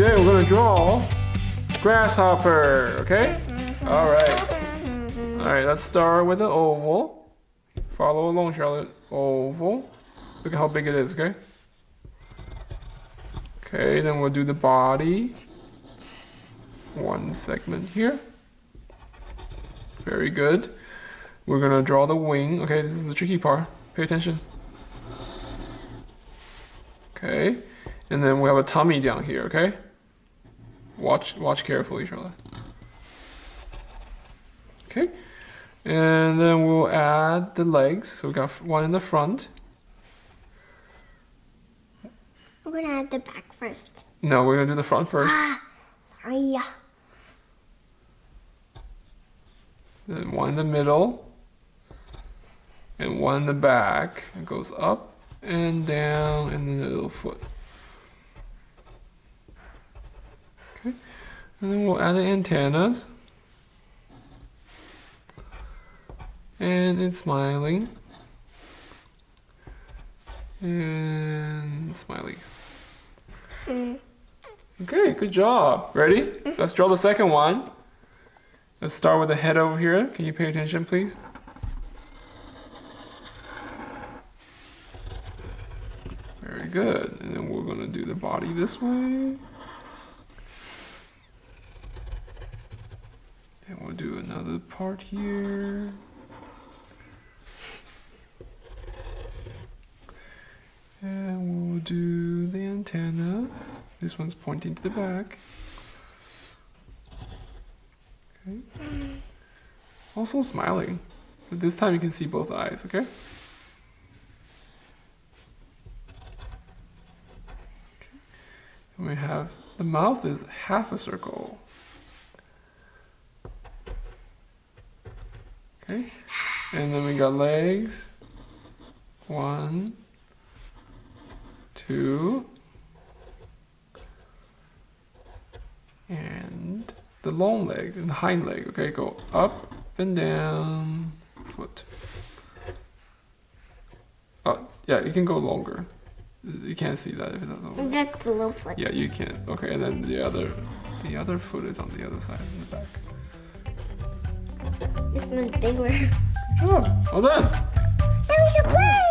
today we're gonna draw grasshopper, okay? Alright. Alright, let's start with an oval. Follow along, Charlotte. Oval. Look at how big it is, okay? Okay, then we'll do the body. One segment here. Very good. We're gonna draw the wing. Okay, this is the tricky part. Pay attention. Okay, and then we have a tummy down here, okay? Watch carefully, Charlotte. Okay, and then we'll add the legs. So we got one in the front. I'm gonna add the back first. No, we're gonna do the front first. Sorry. Then one in the middle. And one in the back. It goes up and down, and then the little foot. Okay, and then we'll add the antennas. And it's smiling. And smiling. Okay, good job. Ready? Let's draw the second one. Let's start with the head over here. Can you pay attention, please? Very good. And then we're going to do the body this way. And we'll do another part here. And we'll do the antenna. This one's pointing to the back. Okay. Also smiling. But this time you can see both eyes, okay? And we have, the mouth is half a circle. Okay. And then we got legs. 1, 2. And the long leg and the hind leg. Okay, go up and down. Foot. Oh, yeah, you can go longer. You can't see that if it doesn't. Just the little foot. Yeah, you can. Okay, and then the other foot is on the other side in the back. This one's bigger. Good job. Well done. Now we can play.